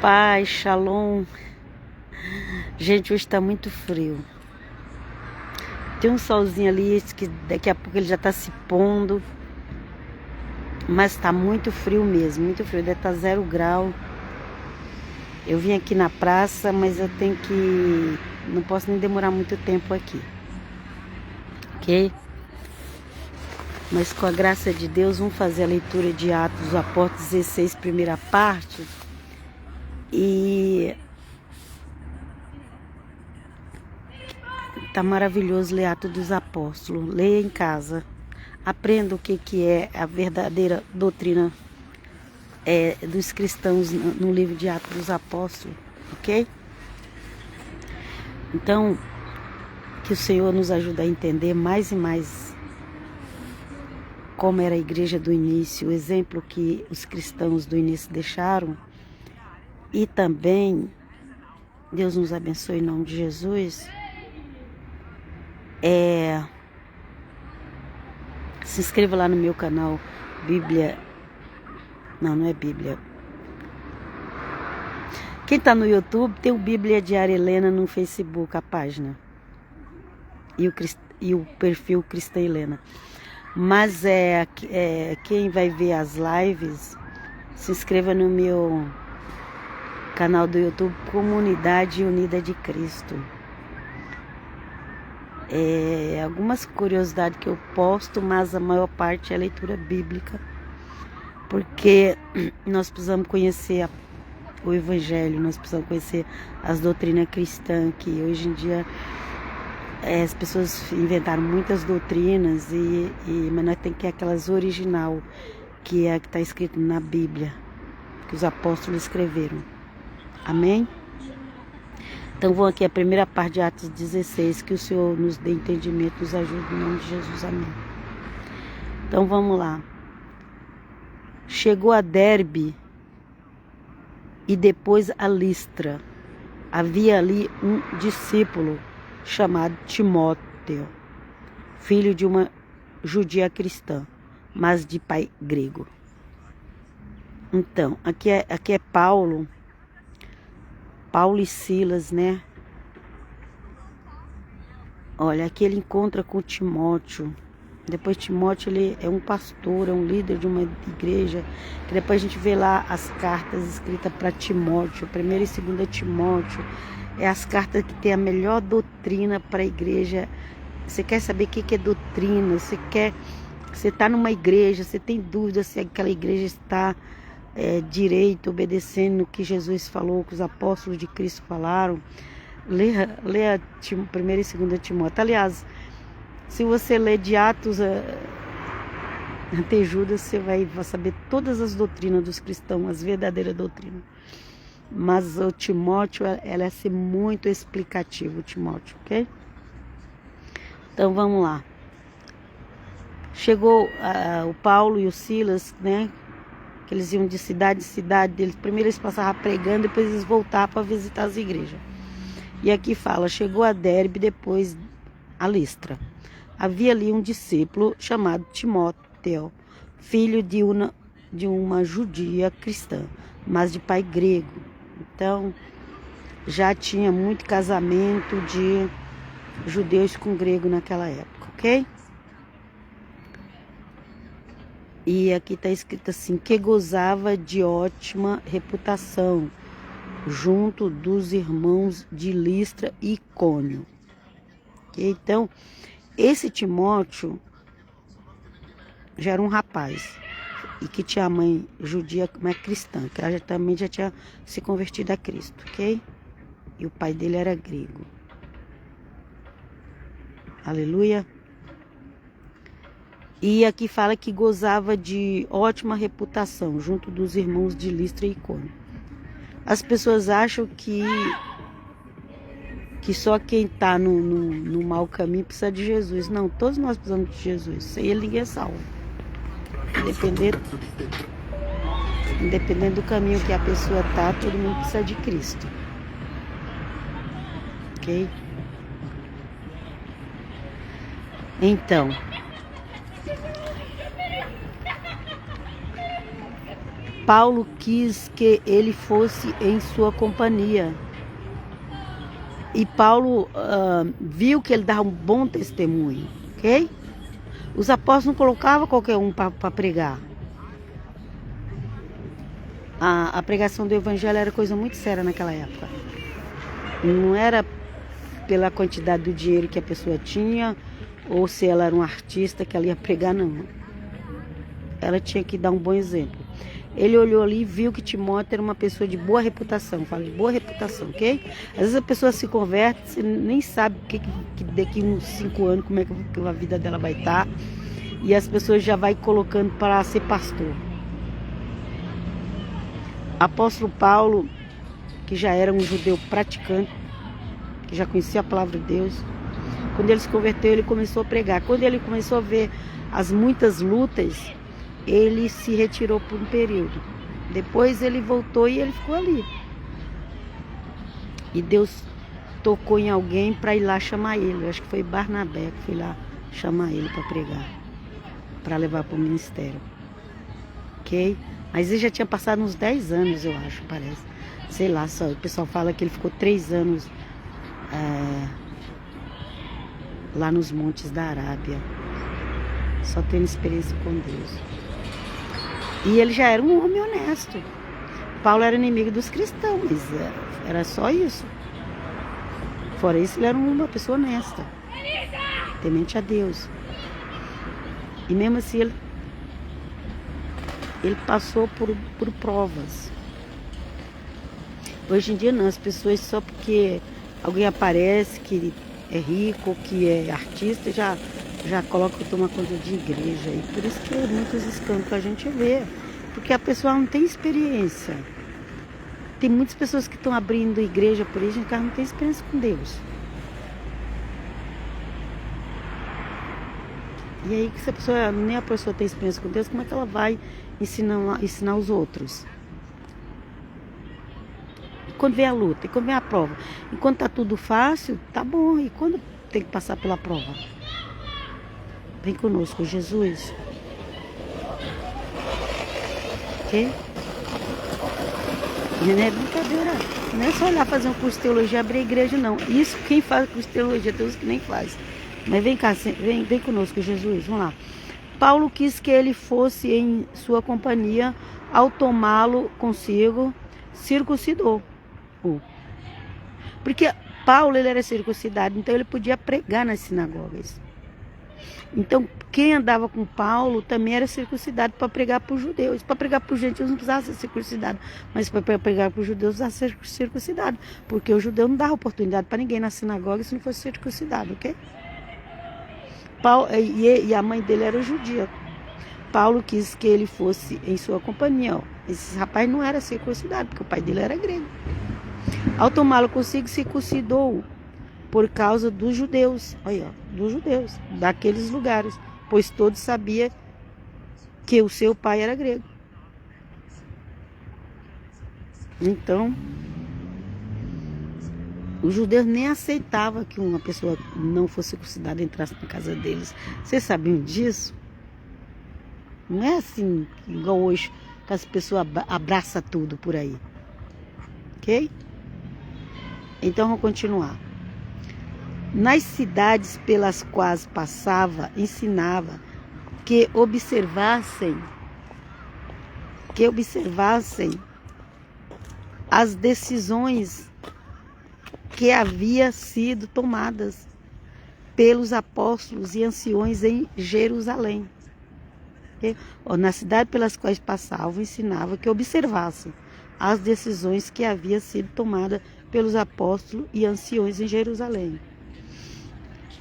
Paz, shalom. Gente, hoje tá muito frio. Tem um solzinho ali que daqui a pouco ele já tá se pondo. Mas tá muito frio mesmo, muito frio. Deve estar 0 grau. Eu vim aqui na praça, mas eu tenho que... Não posso nem demorar muito tempo aqui. Ok? Mas com a graça de Deus, vamos fazer a leitura de Atos dos Apóstolos 16, primeira parte. E tá maravilhoso ler Atos dos Apóstolos. Leia em casa. Aprenda o que é a verdadeira doutrina dos cristãos no livro de Atos dos Apóstolos. Ok? Então, que o Senhor nos ajude a entender mais e mais como era a igreja do início, o exemplo que os cristãos do início deixaram. E também, Deus nos abençoe em nome de Jesus. Se inscreva lá no meu canal Bíblia. Não é Bíblia. Quem tá no YouTube tem o Bíblia Diária Helena no Facebook, a página. E o perfil Cristã Helena. Mas quem vai ver as lives, se inscreva no meu canal do YouTube Comunidade Unida de Cristo. Algumas curiosidades que eu posto, mas a maior parte é leitura bíblica. Porque nós precisamos conhecer o Evangelho, nós precisamos conhecer as doutrinas cristãs, que hoje em dia as pessoas inventaram muitas doutrinas, mas nós temos que ir aquelas original, que é a que está escrito na Bíblia, que os apóstolos escreveram. Amém? Então vamos aqui a primeira parte de Atos 16, que o Senhor nos dê entendimento, nos ajude em nome de Jesus. Amém. Então vamos lá. Chegou a Derbe e depois a Listra. Havia ali um discípulo chamado Timóteo, filho de uma judia cristã, mas de pai grego. Então, aqui é Paulo e Silas, né? Olha, aqui ele encontra com Timóteo. Depois Timóteo, ele é um pastor, é um líder de uma igreja, que depois a gente vê lá as cartas escritas para Timóteo, 1ª e 2ª Timóteo. É as cartas que tem a melhor doutrina para a igreja. Você quer saber o que é doutrina? Você está numa igreja, você tem dúvida se aquela igreja está direito, obedecendo o que Jesus falou, que os apóstolos de Cristo falaram. Leia 1ª e 2ª Timóteo. Aliás, se você ler de Atos até Judas, você vai saber todas as doutrinas dos cristãos, as verdadeiras doutrinas. Mas o Timóteo, ela é ser muito explicativo, o Timóteo, ok? Então vamos lá. Chegou o Paulo e o Silas, né? Que eles iam de cidade em cidade. Primeiro eles passavam pregando, depois eles voltavam para visitar as igrejas. E aqui fala, chegou a Derbe, depois a Listra. Havia ali um discípulo chamado Timóteo, filho de uma judia cristã, mas de pai grego. Então, já tinha muito casamento de judeus com grego naquela época, ok? E aqui está escrito assim, que gozava de ótima reputação, junto dos irmãos de Listra e Icônio. Okay? Então, esse Timóteo já era um rapaz, e que tinha a mãe judia, mas cristã, que ela também já tinha se convertido a Cristo, ok? E o pai dele era grego. Aleluia. E aqui fala que gozava de ótima reputação, junto dos irmãos de Listra e Icônio. As pessoas acham que só quem está no mau caminho precisa de Jesus. Não, todos nós precisamos de Jesus. Sem ele ninguém é salvo. Independente do caminho que a pessoa está, todo mundo precisa de Cristo. Ok? Então, Paulo quis que ele fosse em sua companhia. E Paulo viu que ele dava um bom testemunho, ok? Os apóstolos não colocavam qualquer um para pregar. A pregação do evangelho era coisa muito séria naquela época. Não era pela quantidade do dinheiro que a pessoa tinha, ou se ela era um artista que ela ia pregar, não. Ela tinha que dar um bom exemplo. Ele olhou ali e viu que Timóteo era uma pessoa de boa reputação. Fala de boa reputação, ok? Às vezes a pessoa se converte, você nem sabe que daqui uns 5 anos como é que a vida dela vai estar. E as pessoas já vai colocando para ser pastor. Apóstolo Paulo, que já era um judeu praticante, que já conhecia a palavra de Deus, quando ele se converteu, ele começou a pregar. Quando ele começou a ver as muitas lutas, ele se retirou por um período. Depois ele voltou e ele ficou ali. E Deus tocou em alguém para ir lá chamar ele. Eu acho que foi Barnabé que foi lá chamar ele para pregar, para levar para o ministério. Ok? Mas ele já tinha passado uns 10 anos, eu acho, parece. Sei lá, só o pessoal fala que ele ficou 3 anos lá nos montes da Arábia, só tendo experiência com Deus. E ele já era um homem honesto. Paulo era inimigo dos cristãos, mas era só isso. Fora isso, ele era uma pessoa honesta, temente a Deus. E mesmo assim, ele passou por provas. Hoje em dia não, as pessoas só porque alguém aparece que é rico, que é artista, já coloca que toma conta de igreja. E por isso que muitos escândalos que a gente vê. Porque a pessoa não tem experiência. Tem muitas pessoas que estão abrindo igreja por isso, que não tem experiência com Deus. E aí, se a pessoa, nem a pessoa tem experiência com Deus, como é que ela vai ensinar os outros? E quando vem a luta, e quando vem a prova? Enquanto tá tudo fácil, tá bom. E quando tem que passar pela prova? Vem conosco, Jesus. Ok? E não é brincadeira. Não é só olhar fazer um curso de teologia e abrir a igreja, não. Isso quem faz curso de teologia, tem uns que nem faz. Mas vem cá, vem conosco, Jesus. Vamos lá. Paulo quis que ele fosse em sua companhia. Ao tomá-lo consigo, circuncidou. Porque Paulo, ele era circuncidado, então ele podia pregar nas sinagogas. Então, quem andava com Paulo também era circuncidado para pregar para os judeus. Para pregar para os gentios não precisava ser circuncidado, mas para pregar para os judeus precisava ser circuncidado, porque o judeu não dava oportunidade para ninguém na sinagoga se não fosse circuncidado, ok? Paulo, e a mãe dele era judia. Paulo quis que ele fosse em sua companhia. Esse rapaz não era circuncidado, porque o pai dele era grego. Ao tomá-lo consigo, circuncidou por causa dos judeus, olha, dos judeus, daqueles lugares, pois todos sabiam que o seu pai era grego. Então, os judeus nem aceitavam que uma pessoa não fosse circuncidada entrasse na casa deles. Vocês sabiam disso? Não é assim, igual hoje, que as pessoas abraçam tudo por aí. Ok? Então, vamos continuar. Nas cidades pelas quais passava, ensinava que observassem as decisões que haviam sido tomadas pelos apóstolos e anciões em Jerusalém. Nas cidades pelas quais passavam, ensinava que observassem as decisões que haviam sido tomadas pelos apóstolos e anciões em Jerusalém.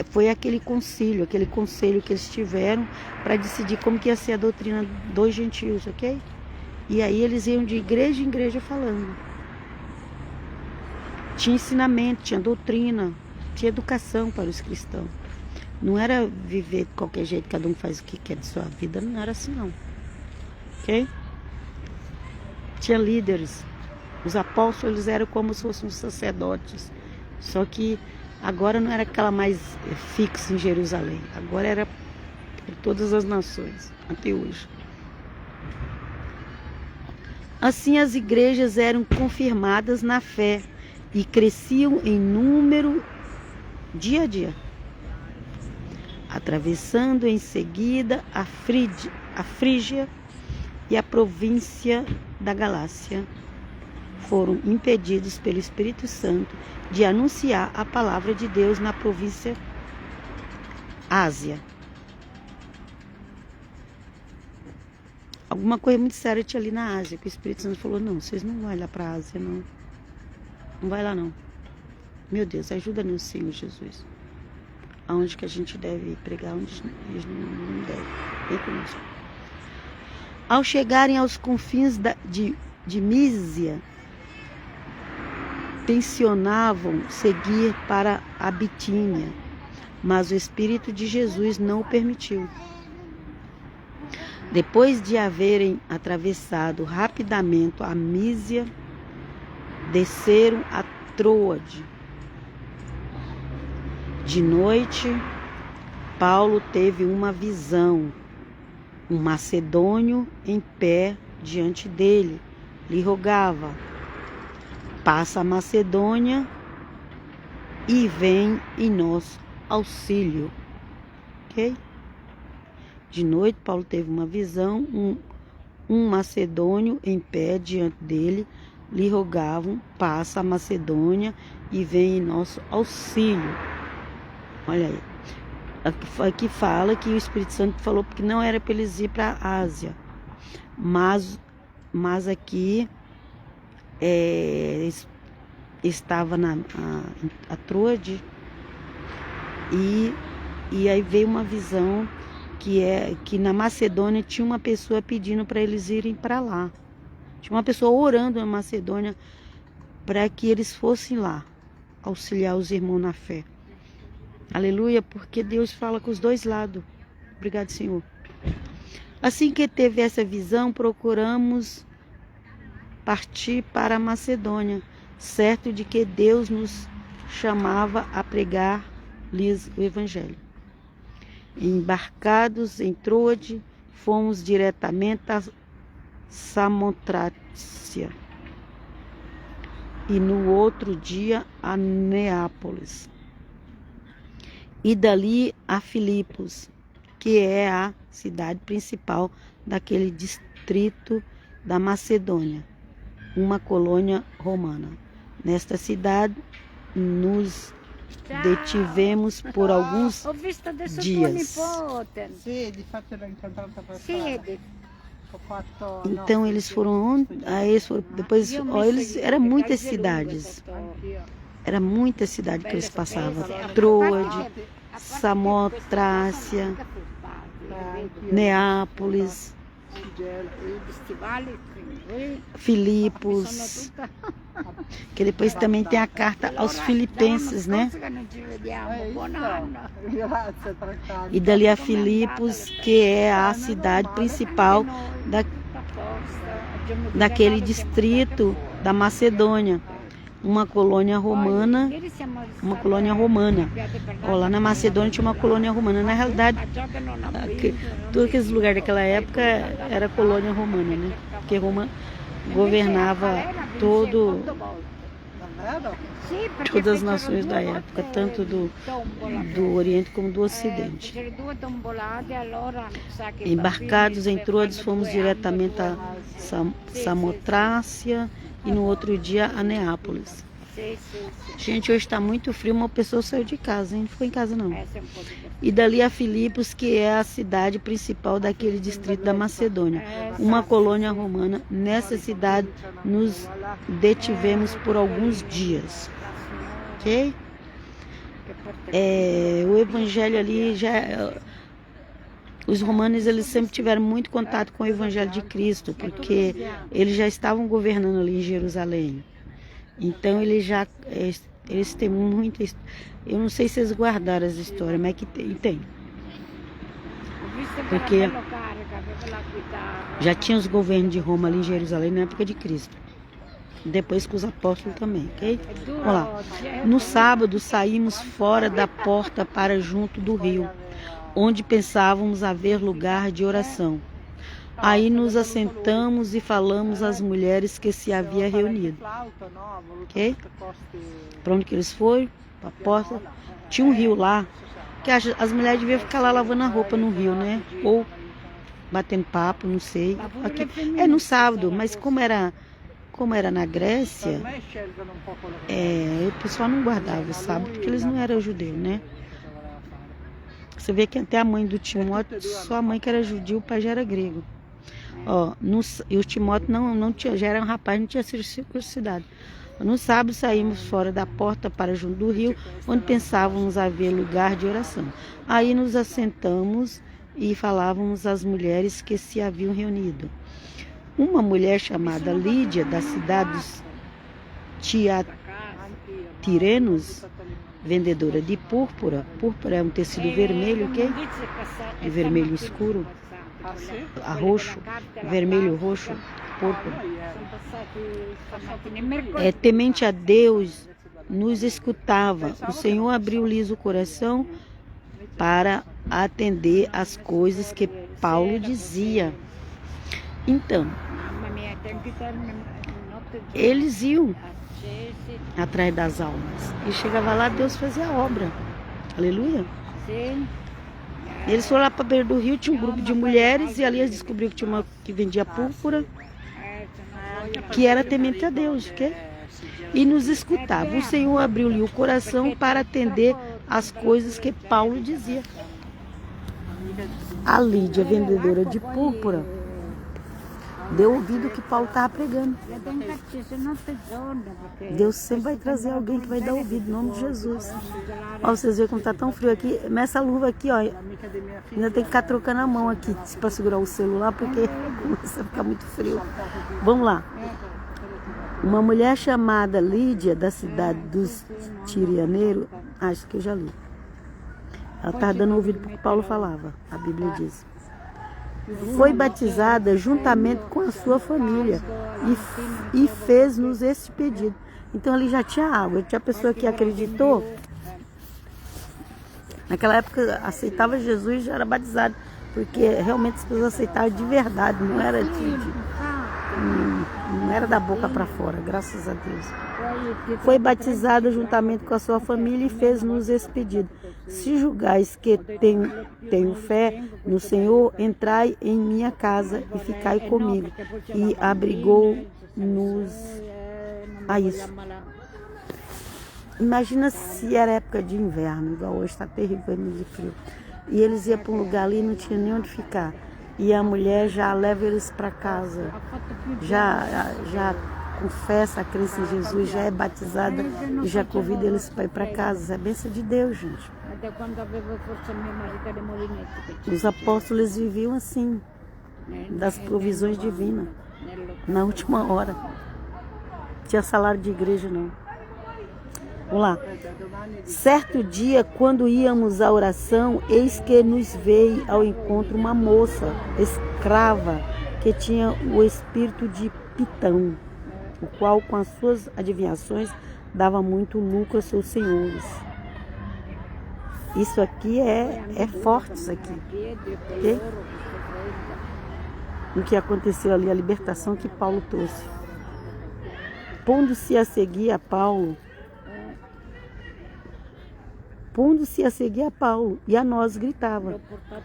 Foi aquele conselho que eles tiveram para decidir como que ia ser a doutrina dos gentios, ok? E aí eles iam de igreja em igreja falando. Tinha ensinamento, tinha doutrina, tinha educação para os cristãos. Não era viver de qualquer jeito, cada um faz o que quer de sua vida, não era assim não. Ok? Tinha líderes. Os apóstolos eles eram como se fossem os sacerdotes. Só que agora não era aquela mais fixa em Jerusalém. Agora era por todas as nações, até hoje. Assim as igrejas eram confirmadas na fé e cresciam em número dia a dia, atravessando em seguida a Frígia e a província da Galácia. Foram impedidos pelo Espírito Santo de anunciar a palavra de Deus na província Ásia. Alguma coisa muito séria tinha ali na Ásia, que o Espírito Santo falou, não, vocês não vão lá para a Ásia, não. Não vai lá, não. Meu Deus, ajuda-nos, Senhor Jesus. Aonde que a gente deve pregar, onde não deve. Vem conosco. Ao chegarem aos confins de Mísia, tensionavam seguir para a Bitínia, mas o Espírito de Jesus não o permitiu. Depois de haverem atravessado rapidamente a Mísia, desceram a Troade. De noite, Paulo teve uma visão. Um macedônio em pé diante dele lhe rogava: passa a Macedônia e vem em nosso auxílio. Ok? De noite, Paulo teve uma visão. Um macedônio em pé diante dele lhe rogavam: passa a Macedônia e vem em nosso auxílio. Olha aí. Aqui fala que o Espírito Santo falou porque não era para eles ir para a Ásia. Mas aqui estava a Troade e aí veio uma visão que na Macedônia tinha uma pessoa pedindo para eles irem para lá. Tinha uma pessoa orando na Macedônia para que eles fossem lá auxiliar os irmãos na fé. Aleluia, porque Deus fala com os dois lados. Obrigado, Senhor. Assim que teve essa visão, procuramos partir para a Macedônia, certo de que Deus nos chamava a pregar-lhes o Evangelho. Embarcados em Troade, fomos diretamente a Samotrácia e no outro dia a Neápolis. E dali a Filipos, que é a cidade principal daquele distrito da Macedônia, uma colônia romana. Nesta cidade nos detivemos por alguns dias. Então eles foram depois eles eram muitas cidades. Era muita cidade que eles passavam. Troade, Samotrácia, Neápolis, Filipos, que depois também tem a carta aos Filipenses, né? E dali a Filipos, que é a cidade principal daquele distrito da Macedônia. Uma colônia romana. Lá na Macedônia tinha uma colônia romana. Na realidade, todos aqueles lugares daquela época era colônia romana, né? Porque Roma governava todas as nações da época, tanto do Oriente como do Ocidente. Embarcados em Troades, fomos diretamente a Samotrácia e no outro dia a Neápolis. Gente, hoje está muito frio, uma pessoa saiu de casa, hein? Não ficou em casa não. E dali a Filipos, que é a cidade principal daquele distrito da Macedônia, uma colônia romana. Nessa cidade nos detivemos por alguns dias. Ok? O evangelho ali os romanos, eles sempre tiveram muito contato com o Evangelho de Cristo, porque eles já estavam governando ali em Jerusalém. Então, eles têm muita... Eu não sei se eles guardaram as histórias, mas que tem. Porque já tinha os governos de Roma ali em Jerusalém na época de Cristo. Depois com os apóstolos também, ok? Vamos lá. No sábado, saímos fora da porta para junto do rio, onde pensávamos haver lugar de oração. Aí nos assentamos e falamos às mulheres que se havia reunido. Ok? Para onde que eles foram? Para a porta. Tinha um rio lá. Que as mulheres deviam ficar lá lavando a roupa no rio, né? Ou batendo papo, não sei. Aqui, no sábado, mas como era na Grécia, o pessoal não guardava o sábado, porque eles não eram judeus, né? Você vê que até a mãe do Timóteo, só a mãe que era judia, o pai já era grego. Ó, e o Timóteo não tinha, já era um rapaz, não tinha sido circuncidado. No sábado saímos fora da porta para junto do rio, onde pensávamos haver lugar de oração. Aí nos assentamos e falávamos às mulheres que se haviam reunido. Uma mulher chamada Lídia, da cidade dos Tirenos, vendedora de púrpura. Púrpura é um tecido vermelho, ok? De vermelho escuro, a roxo, vermelho, roxo, púrpura. Temente a Deus, nos escutava. O Senhor abriu-lhes o coração para atender às coisas que Paulo dizia. Então, eles iam atrás das almas. E chegava lá, Deus fazia a obra. Aleluia. Eles foram lá para a beira do rio, tinha um grupo de mulheres, e ali eles descobriram que tinha uma que vendia púrpura, que era temente a Deus, ok? E nos escutava. O Senhor abriu-lhe o coração para atender às coisas que Paulo dizia. A Lídia, vendedora de púrpura, deu ouvido que Paulo estava pregando. Deus sempre vai trazer alguém que vai dar ouvido, em nome de Jesus. Ó, vocês veem como está tão frio aqui. Essa luva aqui, ó, ainda tem que ficar trocando a mão aqui para segurar o celular, porque começa a ficar muito frio. Vamos lá. Uma mulher chamada Lídia, da cidade dos Tirianeiros, acho que eu já li. Ela estava dando ouvido para o que Paulo falava, a Bíblia diz. Foi batizada juntamente com a sua família e fez-nos este pedido. Então ali já tinha água, tinha pessoa que acreditou. Naquela época aceitava Jesus e já era batizado, porque realmente as pessoas aceitavam de verdade, não era não era da boca para fora, graças a Deus. Foi batizada juntamente com a sua família e fez-nos esse pedido. Se julgais que tenho fé no Senhor, entrai em minha casa e ficai comigo. E abrigou-nos a isso. Imagina se era época de inverno, igual hoje está terrível de frio. E eles iam para um lugar ali e não tinha nem onde ficar. E a mulher já leva eles para casa, já confessa a crença em Jesus, já é batizada e já convida eles para ir para casa. É a bênção de Deus, gente. Os apóstolos viviam assim, das provisões divinas, na última hora. Não tinha salário de igreja, não. Vamos lá. Certo dia, quando íamos à oração, eis que nos veio ao encontro uma moça escrava que tinha o espírito de Pitão, o qual com as suas adivinhações dava muito lucro a seus senhores. Isso aqui é forte, isso aqui. Okay? O que aconteceu ali, a libertação que Paulo trouxe. Pondo-se a seguir a Paulo, e a nós gritava.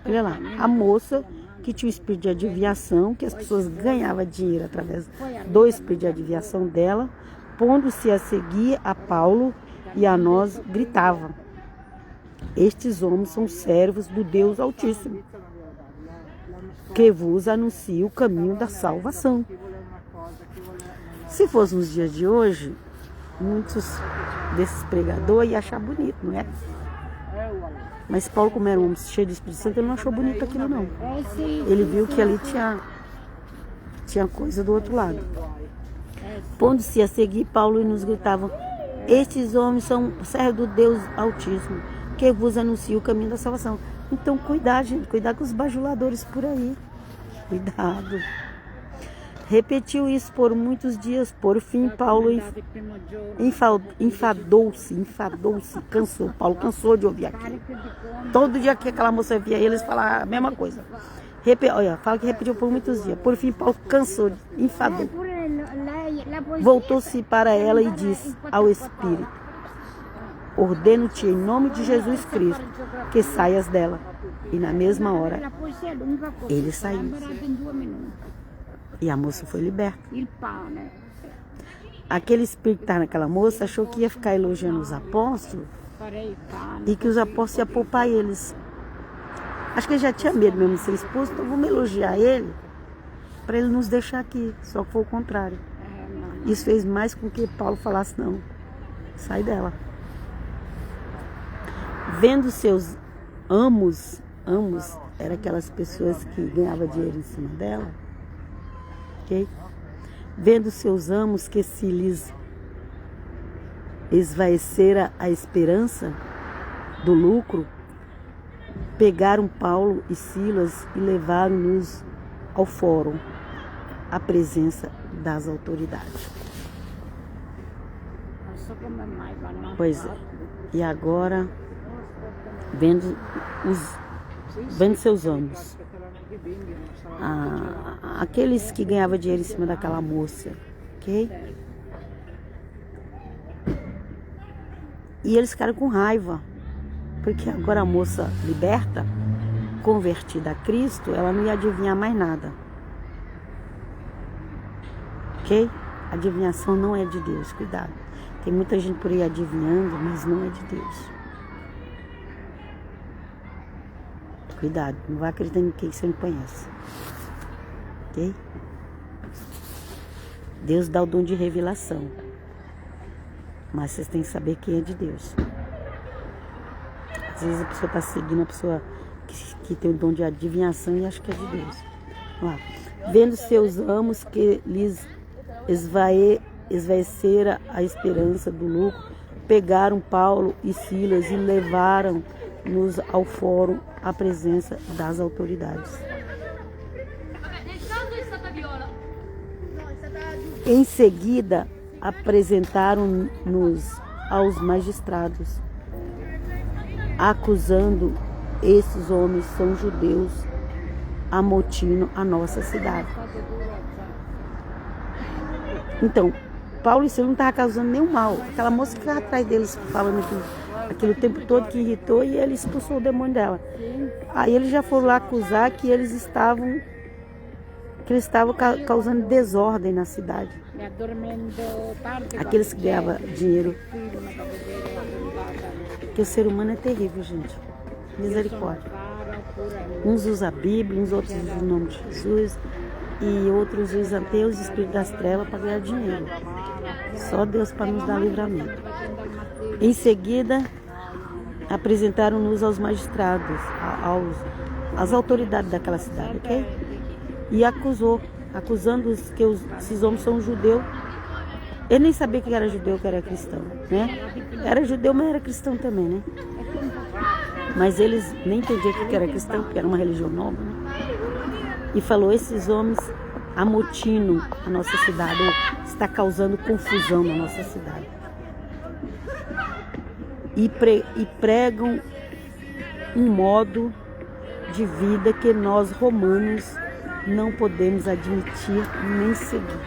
Olha lá, a moça que tinha o espírito de adivinhação, que as pessoas ganhavam dinheiro através do espírito de adivinhação dela, pondo-se a seguir a Paulo e a nós gritava. Estes homens são servos do Deus Altíssimo, que vos anuncia o caminho da salvação. Se fosse nos dias de hoje, muitos desses pregadores iam achar bonito, não é? Mas Paulo, como era um homem cheio de Espírito Santo, ele não achou bonito aquilo, não. Ele viu que ali tinha coisa do outro lado. Pondo-se a seguir Paulo e nos gritavam: estes homens são servos do Deus Altíssimo, que vos anuncia o caminho da salvação. Então, cuidado, gente, cuidado com os bajuladores por aí. Cuidado. Repetiu isso por muitos dias. Por fim, Paulo enfadou-se, cansou. Paulo cansou de ouvir aquilo. Todo dia que aquela moça via eles falar a mesma coisa. Olha, fala que repetiu por muitos dias. Por fim, Paulo cansou, enfadou. Voltou-se para ela e disse ao Espírito: ordeno-te em nome de Jesus Cristo que saias dela. E na mesma hora, ele saiu. E a moça foi liberta. Aquele espírito que estava naquela moça achou que ia ficar elogiando os apóstolos e que os apóstolos iam poupar eles. Acho que ele já tinha medo mesmo de ser expulso, então vamos elogiar ele para ele nos deixar aqui. Só que foi o contrário. Isso fez mais com que Paulo falasse: não, sai dela. Vendo seus amos eram aquelas pessoas que ganhavam dinheiro em cima dela, ok? Vendo seus amos que se lhes esvaecera a esperança do lucro, pegaram Paulo e Silas e levaram-nos ao fórum, à presença das autoridades. Pois é. E agora, vendo seus amos, aqueles que ganhavam dinheiro em cima daquela moça, ok? E eles ficaram com raiva, porque agora a moça liberta, convertida a Cristo, ela não ia adivinhar mais nada, ok? Adivinhação não é de Deus, cuidado. Tem muita gente por aí adivinhando, mas não é de Deus. Cuidado, não vai acreditar em quem você não conhece. Ok? Deus dá o dom de revelação. Mas vocês têm que saber quem é de Deus. Às vezes a pessoa está seguindo uma pessoa que tem o dom de adivinhação e acha que é de Deus. Ó, vendo seus amos que lhes esvaecera a esperança do lucro, pegaram Paulo e Silas e levaram-nos ao fórum à presença das autoridades. Em seguida, apresentaram-nos aos magistrados, acusando esses homens são judeus, amotinam a nossa cidade. Então, Paulo e Silas não estavam causando nenhum mal. Aquela moça que ficava atrás deles falando aquilo o tempo todo, que irritou, e ele expulsou o demônio dela. Aí eles já foram lá acusar que eles estavam causando desordem na cidade. Aqueles que ganhavam dinheiro. Porque o ser humano é terrível, gente. Misericórdia. Uns usam a Bíblia, uns outros usam o nome de Jesus, e outros usam até os espíritos das trevas para ganhar dinheiro. Só Deus para nos dar livramento. Em seguida, apresentaram-nos aos magistrados, às autoridades daquela cidade, ok? E acusando-os que esses homens são judeus. Ele nem sabia que era judeu, que era cristão, né? Era judeu, mas era cristão também, né? Mas eles nem entendiam que era cristão, porque era uma religião nova, né? E falou: esses homens amotinam a nossa cidade, ou está causando confusão na nossa cidade. E pregam um modo de vida que nós romanos não podemos admitir nem seguir.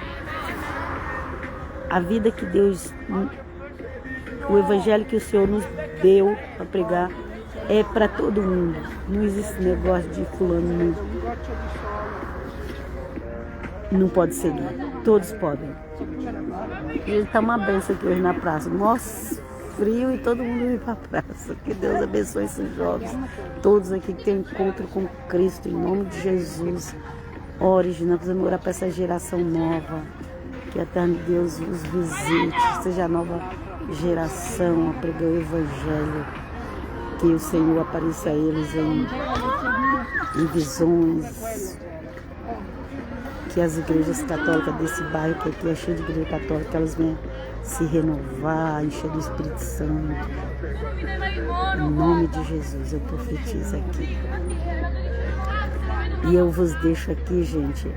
A vida que Deus, o evangelho que o Senhor nos deu para pregar, é para todo mundo. Não existe negócio de fulano não pode seguir. Todos podem. E está uma benção aqui hoje na praça. Nossa, frio, e todo mundo vem para a praça. Que Deus abençoe esses jovens. Todos aqui que têm encontro com Cristo, em nome de Jesus. Ore, nós precisamos orar para essa geração nova. Que a eterno Deus os visite. Seja a nova geração a pregar o evangelho. Que o Senhor apareça a eles em visões. Que as igrejas católicas desse bairro, que aqui é cheio de igreja católica, elas venham se renovar, encher do Espírito Santo. Em nome de Jesus, eu profetizo aqui. E eu vos deixo aqui, gente,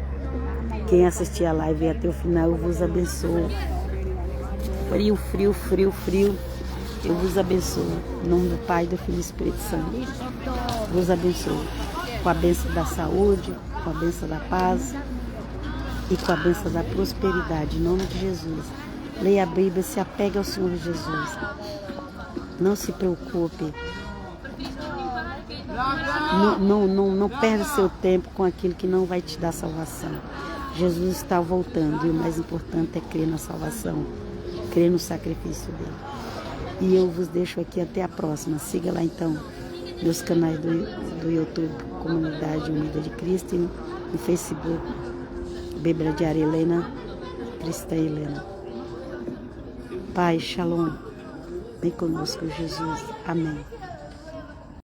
Quem assistir a live até o final, eu vos abençoo. Frio, frio, frio, frio. Eu vos abençoo. Em nome do Pai, do Filho e do Espírito Santo. Vos abençoo. Com a bênção da saúde, com a bênção da paz e com a bênção da prosperidade. Em nome de Jesus. Leia a Bíblia, se apegue ao Senhor Jesus. Não se preocupe. Não perda seu tempo com aquilo que não vai te dar salvação. Jesus está voltando e o mais importante é crer na salvação, crer no sacrifício dele. E eu vos deixo aqui até a próxima. Siga lá então meus canais do YouTube, Comunidade Unida de Cristo, e no Facebook, Bíblia Diária Helena, Cristã Helena. Pai, Shalom. Vem conosco, Jesus. Amém.